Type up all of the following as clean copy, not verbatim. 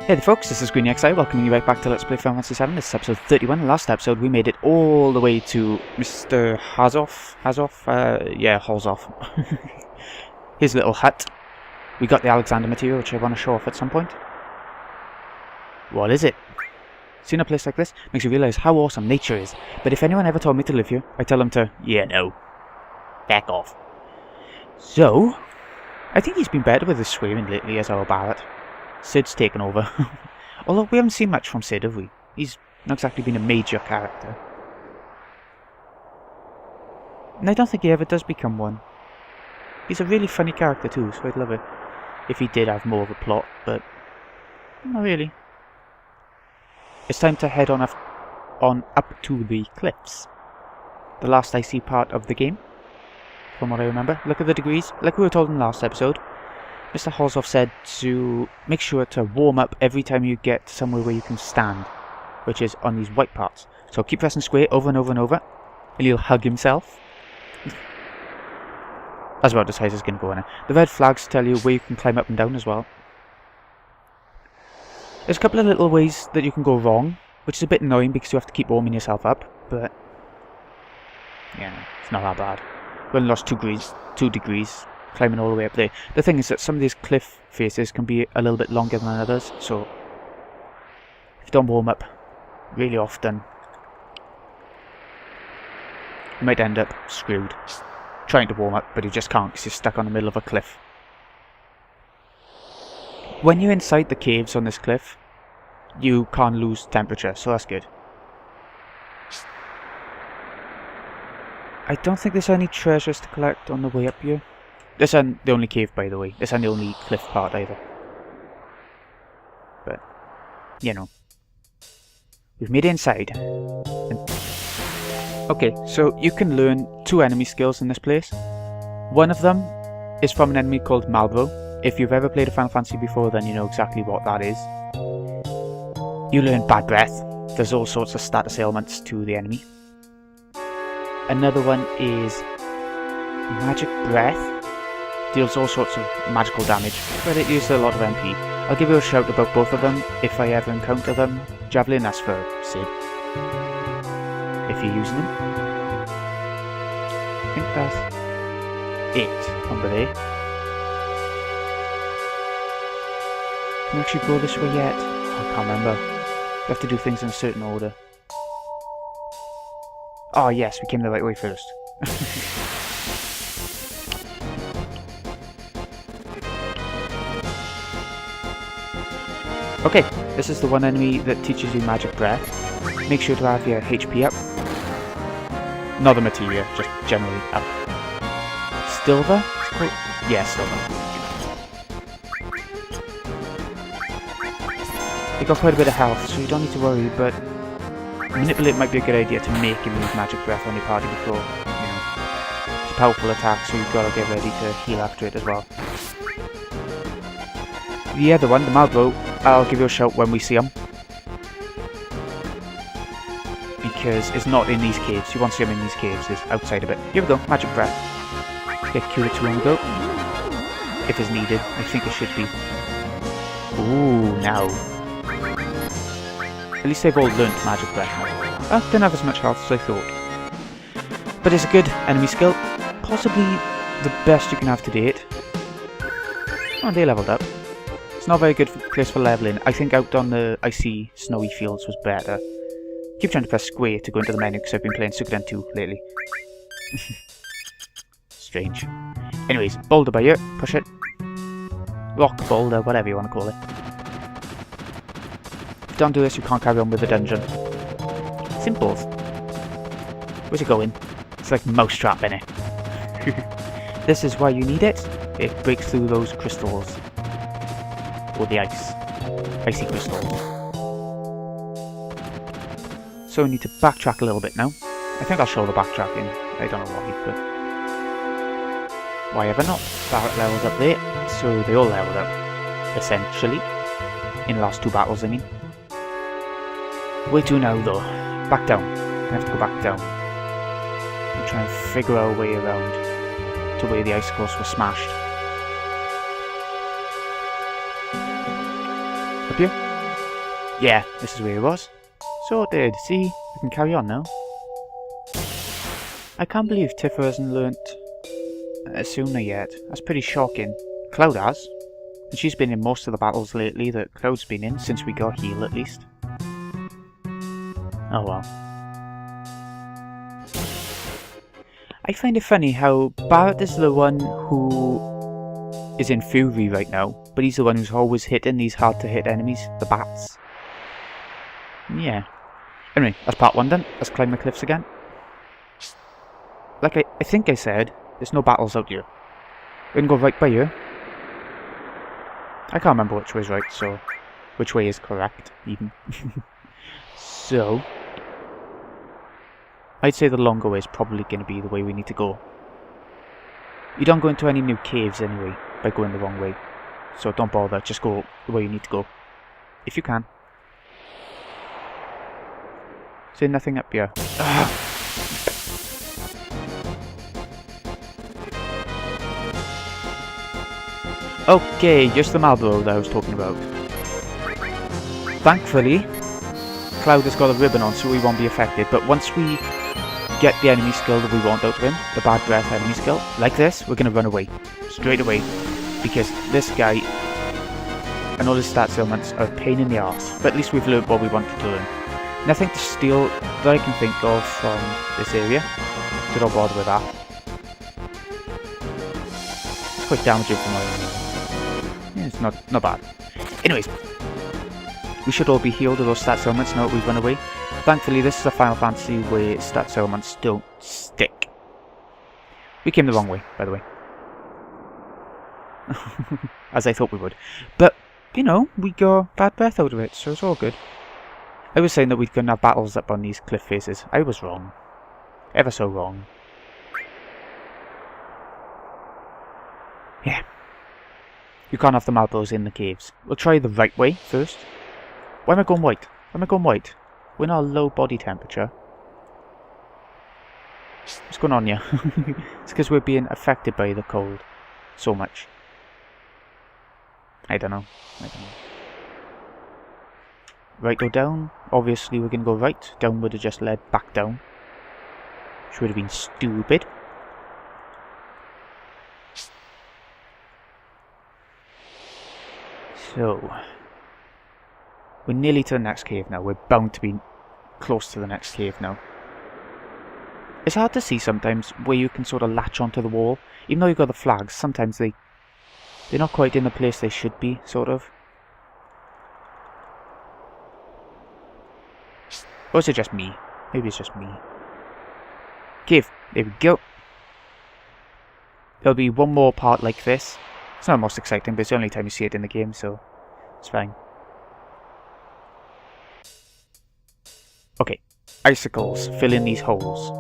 Hey there folks, this is GreenXI, welcoming you right back to Let's Play Final Fantasy VII. This is episode 31. Last episode we made it all the way to Mr. Halzoff. His little hut. We got the Alexander material, which I want to show off at some point. What is it? Seeing a place like this makes you realise how awesome nature is, but if anyone ever told me to live here, I tell them to, yeah, no. Back off. So, I think he's been better with his swearing lately as our Barrett. Sid's taken over. Although we haven't seen much from Sid, have we? He's not exactly been a major character. And I don't think he ever does become one. He's a really funny character too, so I'd love it if he did have more of a plot, but not really. It's time to head on up to the cliffs. The last icy part of the game, from what I remember. Look at the degrees, like we were told in the last episode. Mr. Halzoff said to make sure to warm up every time you get somewhere where you can stand, which is on these white parts. So keep pressing square over and over and over, and he'll hug himself. That's about as high as it's going to go now. The red flags tell you where you can climb up and down as well. There's a couple of little ways that you can go wrong, which is a bit annoying because you have to keep warming yourself up, but yeah, it's not that bad. We only lost 2 degrees. Climbing all the way up there. The thing is that some of these cliff faces can be a little bit longer than others, so if you don't warm up really often, you might end up screwed. Trying to warm up, but you just can't because you're stuck on the middle of a cliff. When you're inside the caves on this cliff, you can't lose temperature, so that's good. I don't think there's any treasures to collect on the way up here. This isn't the only cave, by the way. This isn't the only cliff part either. But, you know. We've made it inside. Okay, so you can learn 2 enemy skills in this place. One of them is from an enemy called Malboro. If you've ever played a Final Fantasy before, then you know exactly what that is. You learn Bad Breath. There's all sorts of status ailments to the enemy. Another one is Magic Breath. Deals all sorts of magical damage, but it uses a lot of MP. I'll give you a shout about both of them if I ever encounter them. Javelin, that's for Sid. If you're using them. I think that's it over there. Can we actually go this way yet? I can't remember. You have to do things in a certain order. Oh yes, we came the right way first. Okay, this is the one enemy that teaches you Magic Breath. Make sure to have your HP up. Not the materia, just generally up. Stilva? Yeah, Stilva. They got quite a bit of health, so you don't need to worry, but Manipulate might be a good idea to make him use Magic Breath on your party before, you know. It's a powerful attack, so you've got to get ready to heal after it as well. The other one, the Malboro, I'll give you a shout when we see him. Because it's not in these caves. You won't see him in these caves, it's outside of it. Here we go, Magic Breath. Get cured too long ago. If it's needed, I think it should be. Ooh, now. At least they've all learnt Magic Breath now. I didn't have as much health as I thought. But it's a good enemy skill. Possibly the best you can have to date. Oh, they leveled up. It's not a very good place for leveling. I think out on the icy, snowy fields was better. Keep trying to press square to go into the menu because I've been playing Suikoden 2 lately. Strange. Anyways, boulder by here. Push it. Rock boulder, whatever you want to call it. If you don't do this, you can't carry on with the dungeon. Simples. Where's it going? It's like mousetrap, innit? This is why you need it. It breaks through those crystals. Or the ice. Icy crystals. So we need to backtrack a little bit now. I think I'll show the backtracking. I don't know why, but why ever not? Barrett levels up there, so they all leveled up, essentially. In the last 2 battles, I mean. Where to now, though? Back down. I have to go back down. And try and figure our way around to where the icicles were smashed. Up here? Yeah, this is where it was. Sorted. See, we can carry on now. I can't believe Tifa hasn't learnt sooner yet. That's pretty shocking. Cloud has. And she's been in most of the battles lately that Cloud's been in, since we got heal at least. Oh well. I find it funny how Barret is the one who is in fury right now, but he's the one who's always hitting these hard to hit enemies, the bats. Yeah. Anyway, that's part 1 done. Let's climb the cliffs again. Like I think I said, there's no battles out here. We can go right by here. I can't remember which way is right, so which way is correct, even. So I'd say the longer way is probably going to be the way we need to go. You don't go into any new caves anyway by going the wrong way, so don't bother, just go the way you need to go. If you can. Is there nothing up here? Ugh. Okay, just the Malboro that I was talking about. Thankfully, Cloud has got a ribbon on so he won't be affected, but once we get the enemy skill that we want out of him, the bad breath enemy skill, like this, we're going to run away. Straight away. Because this guy and all his stats elements are a pain in the arse. But at least we've learned what we wanted to learn. Nothing to steal that I can think of from this area, so don't bother with that. It's quite damaging for my own. Yeah, it's not bad. Anyways, we should all be healed of those stats elements now that we've run away. Thankfully, this is a Final Fantasy where stats elements don't stick. We came the wrong way, by the way. As I thought we would. But, you know, we got bad breath out of it, so it's all good. I was saying that we couldn't have battles up on these cliff faces. I was wrong. Ever so wrong. Yeah. You can't have the Malboros in the caves. We'll try the right way first. Why am I going white? Why am I going white? We're in our low body temperature. What's going on here? It's because we're being affected by the cold so much. I don't know. Right or down? Obviously we're going to go right. Down would have just led back down. Which would have been stupid. So, we're nearly to the next cave now. We're bound to be close to the next cave now. It's hard to see sometimes where you can sort of latch onto the wall. Even though you've got the flags, sometimes they're not quite in the place they should be, sort of. Or is it just me? Maybe it's just me. Cave. There we go. There'll be one more part like this. It's not the most exciting, but it's the only time you see it in the game, so it's fine. Okay, icicles fill in these holes.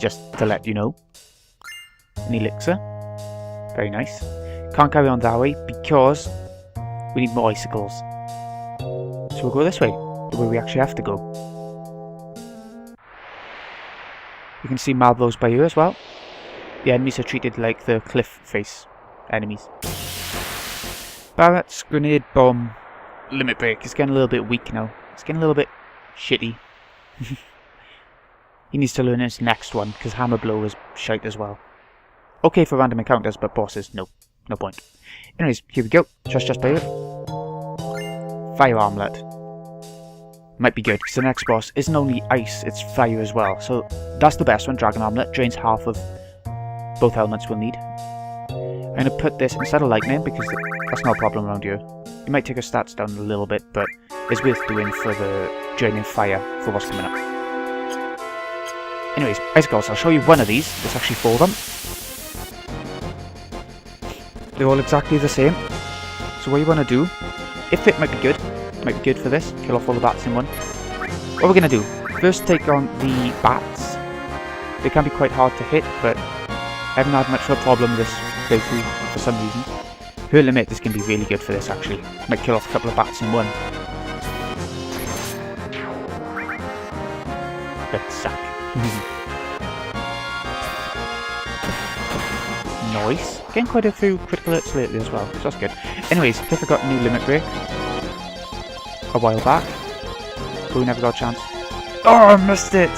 Just to let you know. An elixir. Very nice. Can't carry on that way because we need more icicles. So we'll go this way, the way we actually have to go. You can see Malboros by here as well. The enemies are treated like the cliff face enemies. Barret's grenade bomb limit break is getting a little bit weak now. It's getting a little bit shitty. He needs to learn his next one, because hammer blow is shite as well. Okay for random encounters, but bosses, no. No point. Anyways, here we go. Just by here. Fire armlet. Might be good, because the next boss isn't only ice, it's fire as well. So that's the best one, Dragon Armlet. Drains half of both elements we'll need. I'm going to put this instead of lightning, because that's not a problem around here. It might take our stats down a little bit, but it's worth doing for the draining fire for what's coming up. Anyways, icicles, I'll show you one of these. There's actually 4 of them. They're all exactly the same. So what you want to do, if it might be good for this, kill off all the bats in one. What we're going to do, first take on the bats. They can be quite hard to hit, but I haven't had much of a problem this playthrough for some reason. Her limit is going to be really good for this actually. Might kill off a couple of bats in one. That suck. Nice. Getting quite a few critical hits lately as well, so that's good. Anyways, Tifa got a new limit break. a while back, but we never got a chance. Oh, I missed it!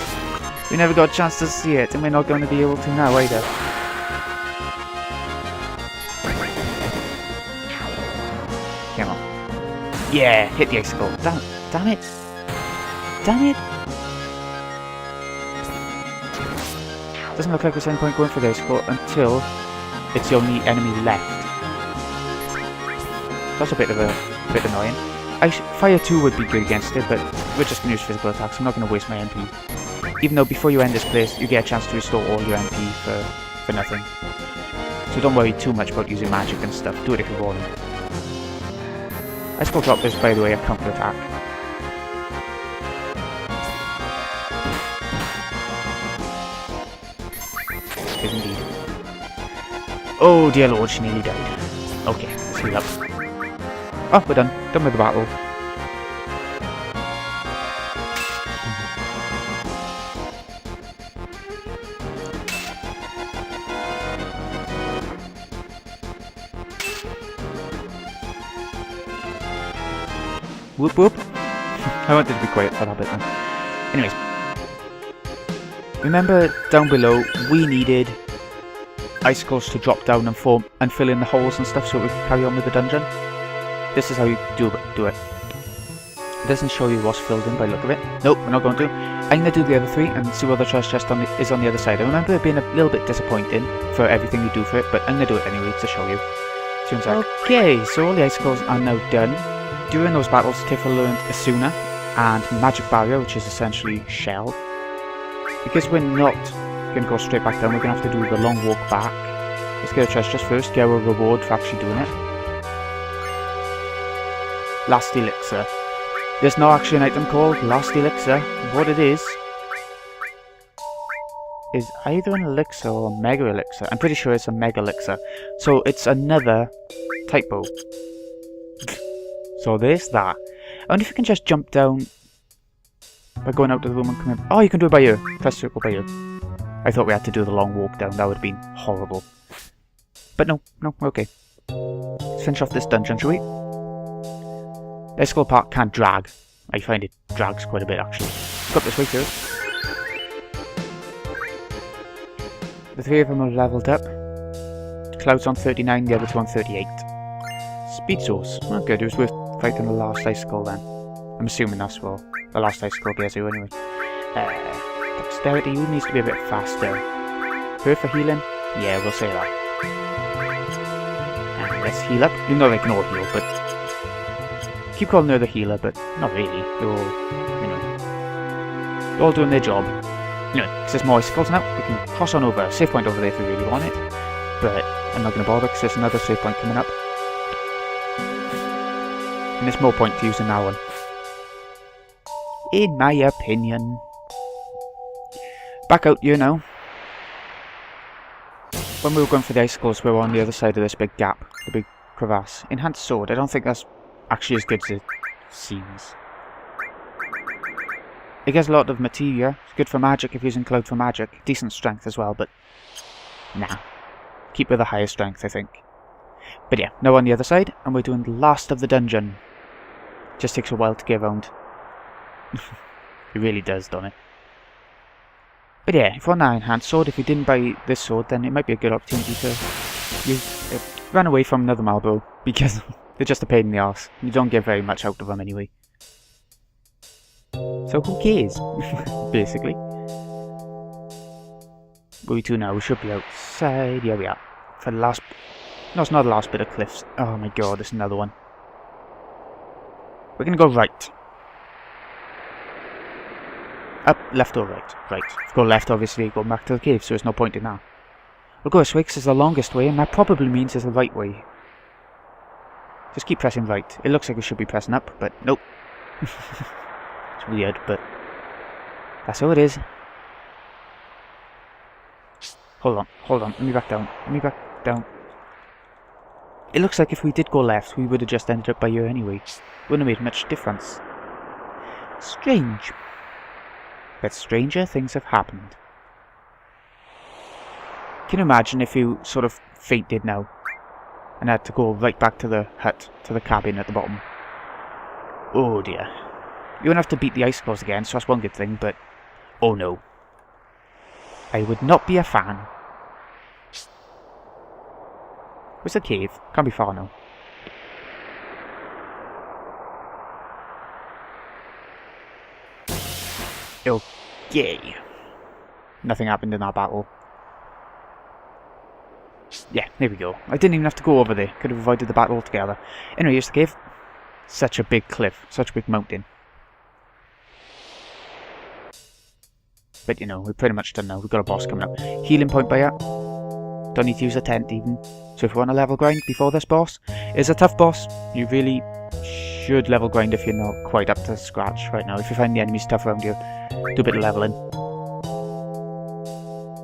We never got a chance to see it, and we're not going to be able to now either. Come on. Yeah, hit the icicle. Damn it! Damn it! Doesn't look like there's any point going for the icicle until it's the only enemy left. That's a bit annoying. Fire 2 would be good against it, but we're just going to use physical attacks. I'm not going to waste my MP. Even though before you end this place, you get a chance to restore all your MP for nothing. So don't worry too much about using magic and stuff. Do it if you want. Icicle drop is, by the way, a counter attack. Indeed. Oh dear lord, she nearly died. Okay, let's heal up. Oh, we're done. Done with the battle. Whoop whoop. I wanted to be quiet for that bit then. Anyways. Remember down below, we needed icicles to drop down and form and fill in the holes and stuff so we could carry on with the dungeon. This is how you do it. It doesn't show you what's filled in by the look of it. Nope, we're not going to. I'm going to do the other 3 and see what the treasure chest is on the other side. I remember it being a little bit disappointing for everything you do for it, but I'm going to do it anyway to show you. Okay, so all the icicles are now done. During those battles, Tiffle learned Asuna and Magic Barrier, which is essentially Shell. Because we're not going to go straight back down, we're going to have to do the long walk back. Let's get a treasure chest first, get our reward for actually doing it. Last Elixir. There's no actually an item called Last Elixir. What it is either an elixir or a mega elixir. I'm pretty sure it's a mega elixir. So it's another typo. So there's that. I wonder if you can just jump down by going out to the room and coming in. Oh, you can do it by ear. Press circle by ear. I thought we had to do the long walk down. That would have been horrible. But no, we're okay. Let's finish off this dungeon, shall we? The icicle part can't drag. I find it drags quite a bit, actually. Go up this way first. The 3 of them are leveled up. Cloud's on 39, the other 2 on 38. Speed source. Oh, good. It was worth fighting the last icicle then. I'm assuming that's well. The last icicle gets you anyway. Dexterity needs to be a bit faster. Her for healing? Yeah, we'll say that. And let's heal up. Even though they can all heal, but keep calling her the healer, but not really. They're all, they're all doing their job. Anyway, because there's more icicles now, we can cross on over. Save point over there if we really want it. But I'm not going to bother because there's another save point coming up. And there's more point to using that one. In my opinion. Back out here now. When we were going for the icicles, we were on the other side of this big gap. The big crevasse. Enhanced sword. I don't think that's actually as good as it seems. It gets a lot of materia. It's good for magic if using Cloud for magic. Decent strength as well, but nah. Keep with the higher strength, I think. But yeah, now on the other side, and we're doing the last of the dungeon. Just takes a while to get around. It really does, doesn't it? But yeah, if you want that enhanced sword, if you didn't buy this sword, then it might be a good opportunity to use it. Run away from another Malboro, because they're just a pain in the arse. You don't get very much out of them anyway. So who cares? Basically. Where are we to now? We should be outside. Yeah, we are. For the last... No, it's not the last bit of cliffs. Oh my god, there's another one. We're gonna go right. Up, left or right? Right. If we go left, obviously, go back to the cave, so there's no point in that. We'll go this way because it's the longest way, and that probably means it's the right way. Just keep pressing right. It looks like we should be pressing up, but nope. It's weird, but that's how it is. Hold on. Let me back down. It looks like if we did go left, we would have just ended up by here anyway. Wouldn't have made much difference. Strange. But stranger things have happened. Can you imagine if you sort of fainted now and had to go right back to the hut, to the cabin at the bottom? Oh dear. You won't have to beat the ice claws again, so that's one good thing, but... oh no. I would not be a fan. Where's the cave? Can't be far now. Okay. Nothing happened in that battle. Yeah, there we go. I didn't even have to go over there. Could have avoided the battle altogether. Anyway, here's the cave. Such a big cliff. Such a big mountain. But you know, we're pretty much done now. We've got a boss coming up. Healing point by here. Don't need to use a tent even. So if you want to level grind before this boss, it's a tough boss. You really should level grind if you're not quite up to scratch right now. If you find the enemies tough around you, do a bit of leveling.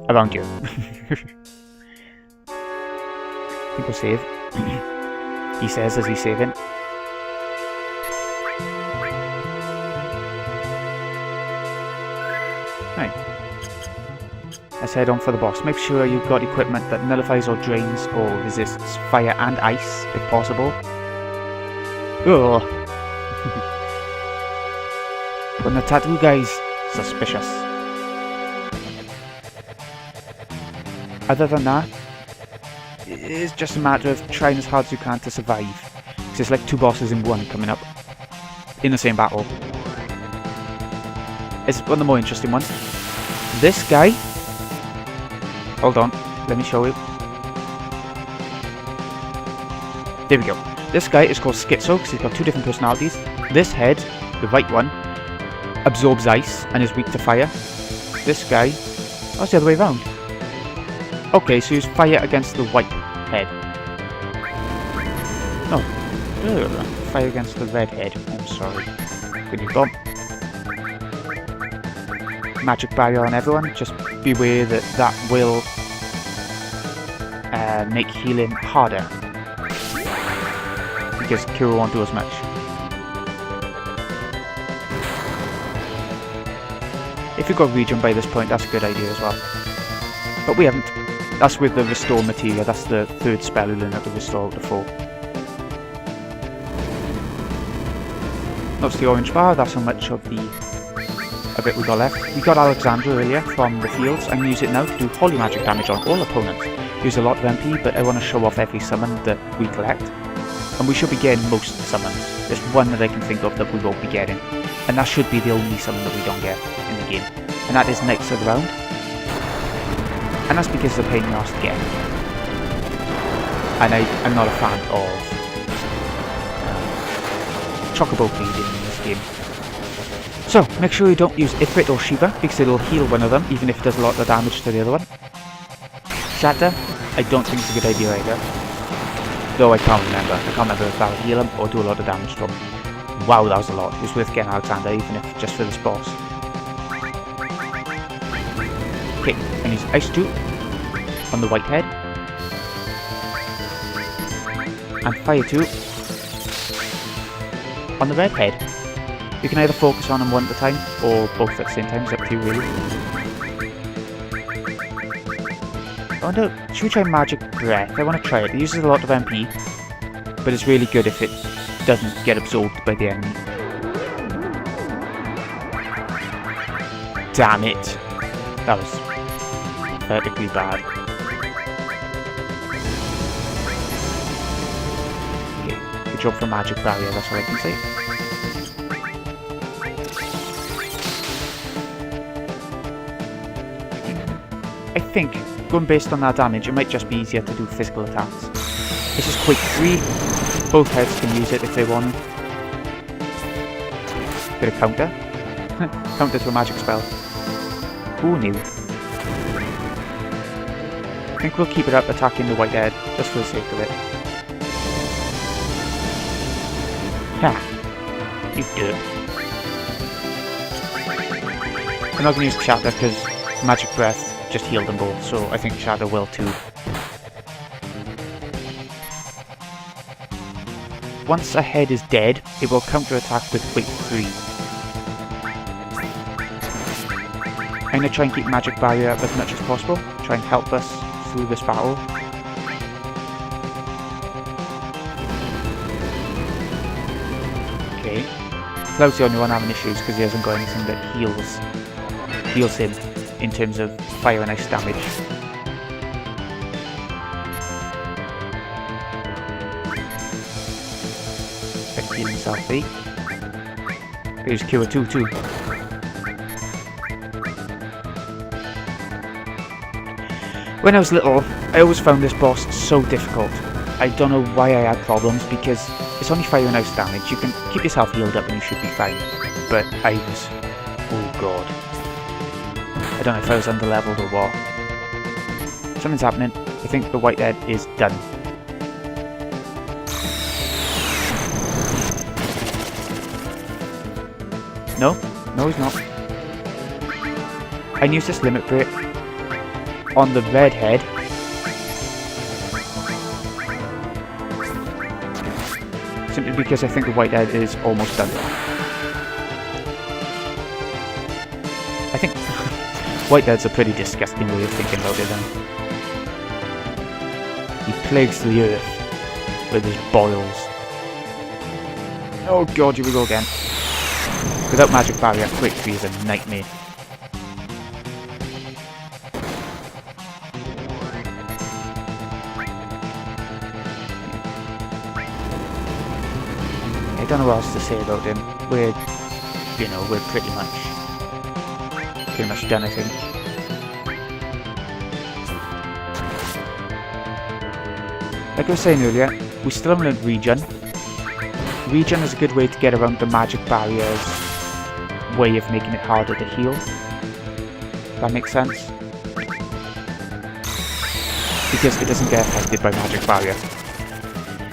Around you. I think we'll save. He says as he's saving. Right. Let's head on for the boss. Make sure you've got equipment that nullifies or drains or resists fire and ice, if possible. Ugh. When the tattoo guy's suspicious. Other than that, it's just a matter of trying as hard as you can to survive. Because it's like two bosses in one coming up in the same battle. It's one of the more interesting ones. This guy... hold on, let me show you. There we go. This guy is called Schizo because he's got two different personalities. This head, the right one, absorbs ice and is weak to fire. This guy... oh, it's the other way around. Okay, so use fire against the white head. No. Fire against the red head. I'm sorry. Good you bomb. Magic barrier on everyone. Just beware that that will make healing harder. Because Kira won't do as much. If you've got regen by this point, that's a good idea as well. But we haven't. That's with the restore materia. That's the third spell we'll learn how to restore to 4. That's the orange bar. That's how much of the bit we got left. We got Alexandra earlier from the fields. I'm going to use it now to do holy magic damage on all opponents. Use a lot of MP, but I want to show off every summon that we collect. And we should be getting most summons. There's one that I can think of that we won't be getting. And that should be the only summon that we don't get in the game. And that is Knights of the Round. And that's because it's a pain in the arse to get. And I'm not a fan of Chocobo bleeding in this game. So, make sure you don't use Ifrit or Shiva, because it'll heal one of them, even if it does a lot of damage to the other one. Shatter, I don't think it's a good idea either. Though I can't remember. I can't remember if that'll heal him or do a lot of damage to him. Wow, that was a lot. It was worth getting Alexander, even if just for this boss. Okay, and use Ice 2 on the white head. And Fire 2 on the red head. You can either focus on them one at a time, or both at the same time, it's up to you really. I wonder, should we try Magic Breath? I want to try it. It uses a lot of MP, but it's really good if it doesn't get absorbed by the enemy. Damn it! That was perfectly bad. Okay, good job for Magic Barrier, that's what I can say. I think, going based on that damage, it might just be easier to do physical attacks. This is quick 3. Both heads can use it if they want. Bit of counter. Counter to a magic spell. Who knew? I think we'll keep it up attacking the white head, just for the sake of it. Ha! You dirt. I'm not going to use Shatter because Magic Breath just healed them both, so I think Shatter will too. Once a head is dead, it will counter-attack with Quick 3. I'm going to try and keep Magic Barrier up as much as possible, try and help us through this battle. Okay. Cloud's the only one having issues because he hasn't got anything that heals him in terms of fire and ice damage. Better heal himself, eh? Here's Cure 2 too. When I was little, I always found this boss so difficult. I don't know why I had problems, because it's only fire and ice damage. You can keep yourself healed up and you should be fine. But I was... oh god. I don't know if I was under-leveled or what. Something's happening. I think the whitehead is done. No? No, he's not. I can use this limit break on the red head. Simply because I think the whitehead is almost done. I think whitehead's a pretty disgusting way of thinking about it then. He plagues the earth with his boils. Oh god, here we go again. Without magic barrier, quick tree is a nightmare. I don't know what else to say about him. We're pretty much done, I think. Like I was saying earlier, we still haven't learned regen. Regen is a good way to get around the magic barrier's way of making it harder to heal. That makes sense. Because it doesn't get affected by magic barrier.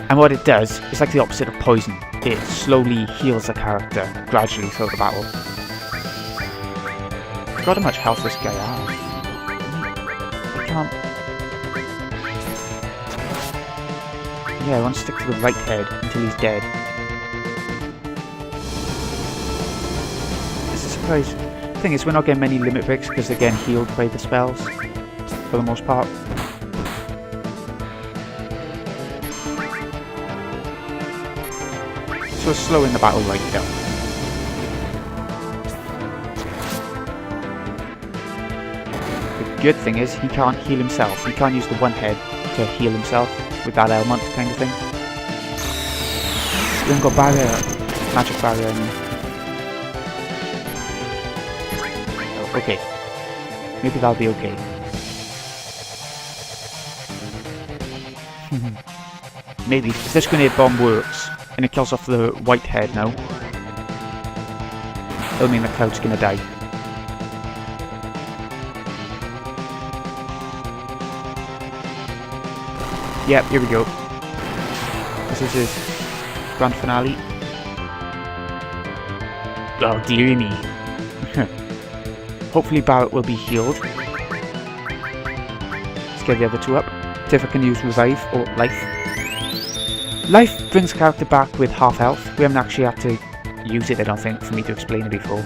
And what it does is like the opposite of poison. It slowly heals a character gradually throughout the battle. I forgot how much health this guy has. I can't... yeah, I want to stick to the right head until he's dead. It's a surprise. The thing is, we're not getting many limit breaks because they're getting healed by the spells, for the most part. So it's slowing the battle right down. The good thing is, he can't heal himself. He can't use the one head to heal himself with that element kind of thing. He hasn't got magic barrier in him. Oh, okay. Maybe that'll be okay. Maybe. If this grenade bomb works, and it kills off the white head now, it'll mean the Cloud's gonna die. Yep, here we go. This is his grand finale. Oh dear me. Hopefully Barret will be healed. Let's get the other two up. See if I can use revive or life. Life brings the character back with half health. We haven't actually had to use it, I don't think, for me to explain it before.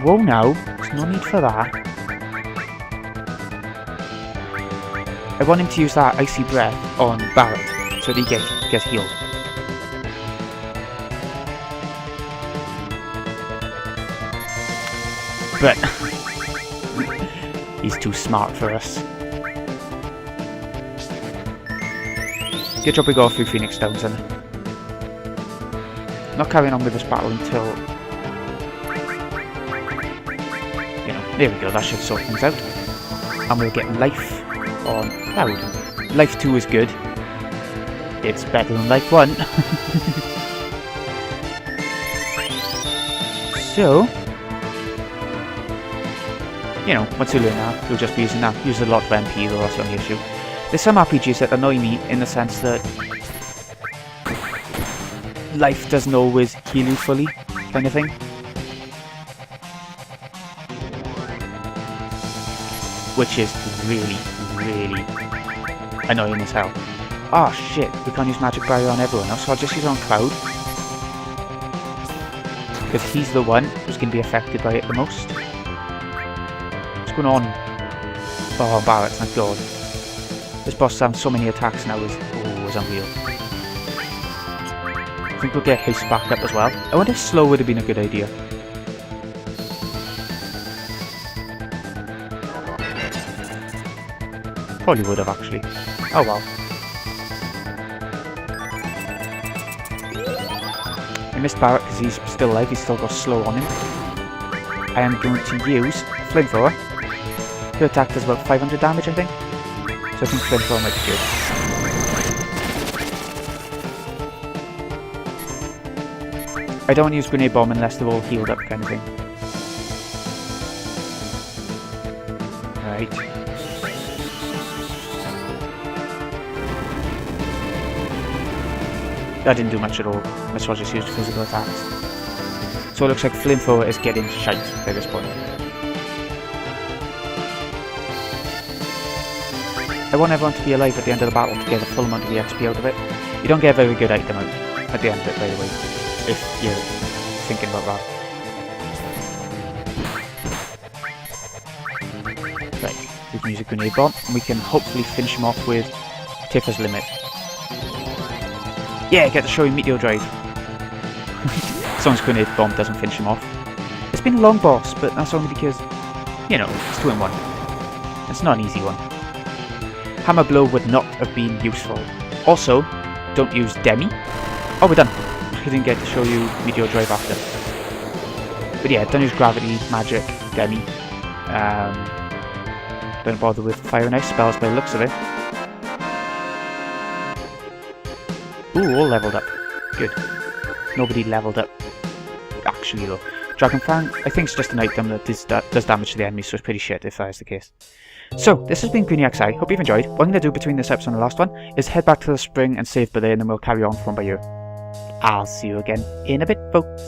Whoa now, there's no need for that. I want him to use that icy breath on Barret so that he gets healed. But he's too smart for us. Good job we got a few Phoenix Downs in. Not carrying on with this battle until... there we go, that should sort things out. And we'll get life on Cloud. Life 2 is good. It's better than Life 1. So... once you learn that, you'll just be using that. Use a lot of MP though, that's the only issue. There's some RPGs that annoy me in the sense that life doesn't always heal you fully, kind of thing. Which is really, really annoying as hell. Ah shit, we can't use magic barrier on everyone else, so I'll just use it on Cloud. Because he's the one who's going to be affected by it the most. What's going on? Oh, Barret, thank god. This boss has so many attacks now is unreal. think we'll get haste back up as well. I wonder if slow would have been a good idea. Probably would have actually. Oh well. I missed Barrett because he's still alive, he's still got slow on him. I am going to use Flamethrower. Her attack does about 500 damage, I think. So I think Flamethrower might be good. I don't want to use Grenade Bomb unless they're all healed up kind of thing. Right. That didn't do much at all. Might as well just use physical attacks. So it looks like Flamethrower is getting shite by this point. I want everyone to be alive at the end of the battle to get the full amount of the XP out of it. You don't get a very good item out at the end of it, by the way, if you're thinking about that. Right, we can use a Grenade Bomb, and we can hopefully finish him off with Tifa's Limit. Yeah, get to show him Meteor Drive. As long as Grenade Bomb doesn't finish him off. It's been a long boss, but that's only because, you know, it's 2 in 1. It's not an easy one. Hammer Blow would not have been useful. Also, don't use Demi. Oh, we're done. I didn't get to show you Meteor Drive after. But yeah, don't use Gravity, Magic, Demi. Don't bother with Fire and Ice spells by the looks of it. Ooh, all leveled up. Good. Nobody leveled up. Actually though. Dragon Fang, I think it's just an item that does damage to the enemy, so it's pretty shit if that is the case. So, this has been Greeny XI. Hope you've enjoyed. What I'm going to do between this episode and the last one is head back to the spring and save by there, and then we'll carry on from by here. I'll see you again in a bit, folks.